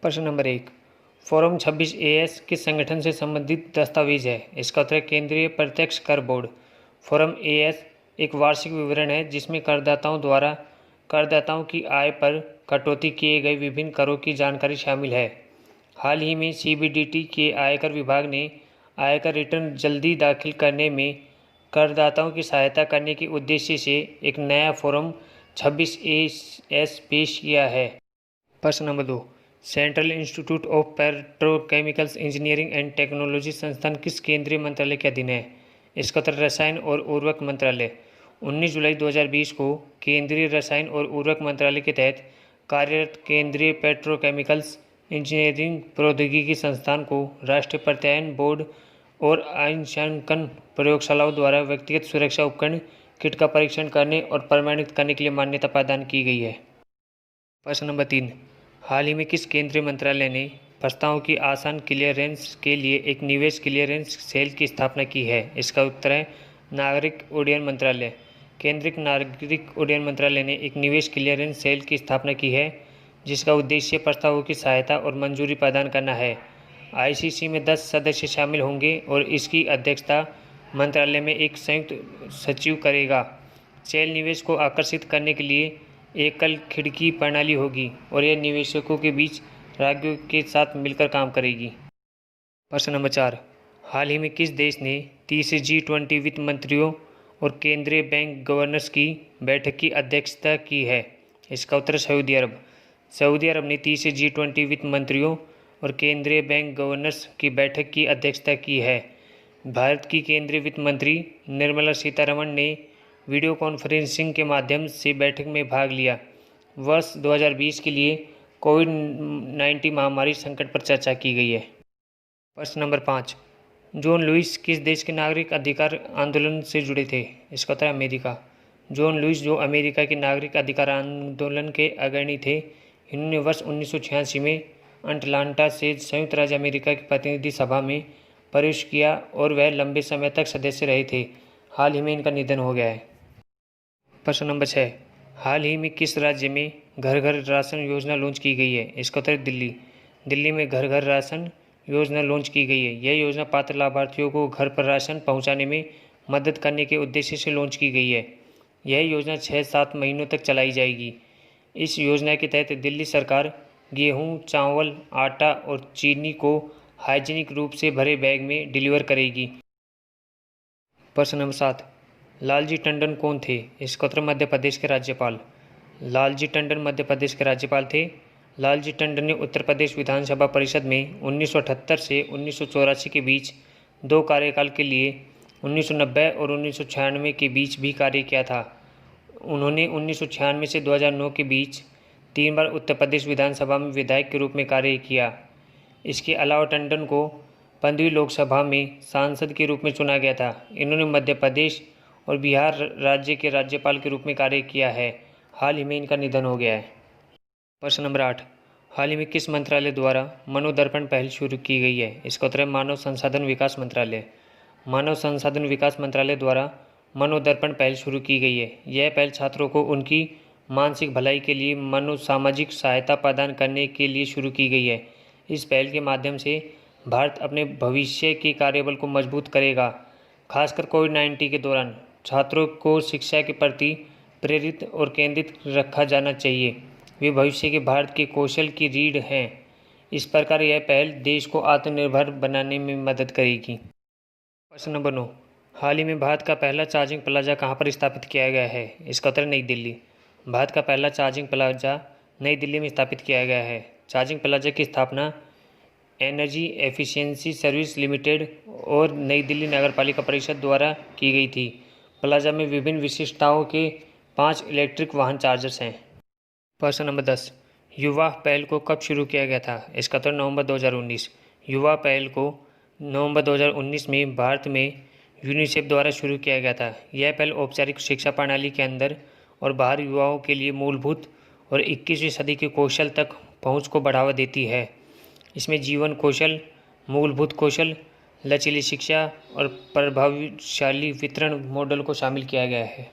प्रश्न number 1, form 26 AS किस संगठन से संबंधित दस्तावेज है? इसका उत्तर है केंद्रीय प्रत्यक्ष कर बोर्ड। फॉर्म AS एक वार्षिक विवरण है जिसमें करदाताओं द्वारा करदाताओं की आय पर कटौती किए गए विभिन्न करों की जानकारी शामिल है। हाल ही में CBDT के आयकर विभाग ने आयकर रिटर्न जल्दी दाखिल करने में करदाताओं की सहायता करने के उद्देश्य से एक नया फॉर्म 26 AS पेश किया है। प्रश्न number 2, central institute of petrochemicals engineering and technology संस्थान किस केंद्रीय मंत्रालय के अधीन है? इसका उत्तर रसायन और उर्वरक मंत्रालय। 19 जुलाई 2020 को केंद्रीय रसायन और उर्वरक मंत्रालय के तहत कार्यरत केंद्रीय पेट्रोकेमिकल्स इंजीनियरिंग प्रौद्योगिकी संस्थान को राष्ट्रीय प्रत्यायन बोर्ड और अंशांकन प्रयोगशालाओं द्वारा व्यक्तिगत सुरक्षा उपकरण किट का परीक्षण करने और प्रमाणित करने के लिए मान्यता प्रदान की गई है। प्रश्न नंबर 3, हाल ही में किस केंद्रीय मंत्रालय ने प्रस्तावों की आसान क्लियरेंस के लिए एक निवेश क्लियरेंस सेल की स्थापना की है? इसका उत्तर है नागरिक उड्डयन मंत्रालय। केंद्रीय नागरिक उड्डयन मंत्रालय ने एक निवेश क्लियरेंस सेल की स्थापना की है जिसका उद्देश्य प्रस्तावों की सहायता और मंजूरी प्रदान करना है। ICC में 10 सदस्य शामिल होंगे और इसकी अध्यक्षता मंत्रालय में एक संयुक्त सचिव करेगा। सेल निवेश को आकर्षित करने के लिए एकल खिड़की प्रणाली होगी और यह निवेशकों के बीच राज्यों के साथ मिलकर काम करेगी। प्रश्न नंबर 4, हाल ही में किस देश ने 30 G20 वित्त मंत्रियों और केंद्रीय बैंक गवर्नर्स की बैठक की अध्यक्षता की है? इसका उत्तर सऊदी अरब। सऊदी अरब ने 30 G20 वित्त मंत्रियों और केंद्रीय बैंक गवर्नर्स की बैठक की अध्यक्षता की है। भारत की केंद्रीय वित्त मंत्री निर्मला सीतारमण ने वीडियो कॉन्फ्रेंसिंग के माध्यम से बैठक में भाग लिया। वर्ष 2020 के लिए कोविड-19 महामारी संकट पर चर्चा की गई है। प्रश्न नंबर 5, जॉन लुइस किस देश के नागरिक अधिकार आंदोलन से जुड़े थे? इसका उत्तर है अमेरिका। जॉन लुइस जो अमेरिका के नागरिक अधिकार आंदोलन के अग्रणी थे, इन्होंने वर्ष 1986 में अटलांटा से संयुक्त राज्य अमेरिका की प्रतिनिधि सभा में प्रवेश किया और वह लंबे समय तक सदस्य रहे थे। हाल ही में इनका निधन हो गया है। प्रश्न नंबर 6, हाल ही में किस राज्य में घर घर राशन योजना लॉन्च की गई है? इसका उत्तर दिल्ली। दिल्ली में घर घर राशन योजना लॉन्च की गई है। यह योजना पात्र लाभार्थियों को घर पर राशन पहुंचाने में मदद करने के उद्देश्य से लॉन्च की गई है। यह योजना 6-7 महीनों तक चलाई जाएगी। इस योजना के तहत दिल्ली सरकार गेहूं, चावल, आटा और चीनी को हाइजीनिक रूप से भरे बैग में डिलीवर करेगी। प्रश्न नंबर 7, लालजी टंडन कौन थे? इसका उत्तर मध्य प्रदेश के राज्यपाल। लालजी टंडन मध्य प्रदेश के राज्यपाल थे। लालजी टंडन ने उत्तर प्रदेश विधानसभा परिषद में 1978 से 1984 के बीच 2 कार्यकाल के लिए 1990 और 1996 के बीच भी कार्य किया था। उन्होंने 1996 से 2009 के बीच 3 बार उत्तर प्रदेश विधानसभा में विधायक के रूप में कार्य किया। इसके अलावा टंडन को 15वीं लोकसभा में सांसद के रूप में चुना गया था। इन्होंने मध्य प्रदेश और बिहार राज्य के राज्यपाल के रूप में कार्य किया है। हाल ही में इनका निधन हो गया है। प्रश्न नंबर 8, हाल ही में किस मंत्रालय द्वारा मनोदर्पण पहल शुरू की गई है? इसका उत्तर है मानव संसाधन विकास मंत्रालय। मानव संसाधन विकास मंत्रालय द्वारा मनोदर्पण पहल शुरू की गई है। यह पहल छात्रों को उनकी मानसिक भलाई के लिए मनोसामाजिक सहायता प्रदान करने के लिए शुरू की गई है। इस पहल के माध्यम से भारत अपने भविष्य के कार्यबल को मजबूत करेगा। खासकर कोविड-19 के दौरान छात्रों को शिक्षा के प्रति प्रेरित और केंद्रित रखा जाना चाहिए। वे भविष्य के भारत के कौशल की रीढ़ हैं। इस प्रकार यह पहल देश को आत्मनिर्भर बनाने में मदद करेगी। प्रश्न नंबर 9, हाल ही में भारत का पहला चार्जिंग प्लाजा कहाँ पर स्थापित किया गया है? इसका उत्तर नई दिल्ली। भारत का पहला चार्जिंग प्लाजा नई दिल्ली में स्थापित किया गया है। चार्जिंग प्लाजा की स्थापना एनर्जी एफिशिएंसी सर्विस लिमिटेड और नई दिल्ली नगरपालिका परिषद द्वारा की गई थी। प्लाजा में विभिन्न विशिष्टताओं के 5 इलेक्ट्रिक वाहन चार्जर्स हैं। प्रश्न नंबर 10, युवा पहल को कब शुरू किया गया था? इसका उत्तर नवंबर 2019। युवा पहल को नवंबर 2019 में भारत में यूनिसेफ द्वारा शुरू किया गया था। यह पहल औपचारिक शिक्षा प्रणाली के अंदर और बाहर युवाओं के लिए मूलभूत और 21वीं सदी के कौशल तक पहुंच को बढ़ावा देती है। इसमें जीवन कौशल, मूलभूत कौशल, लचीली शिक्षा और प्रभावशाली वितरण मॉडल को शामिल किया गया है।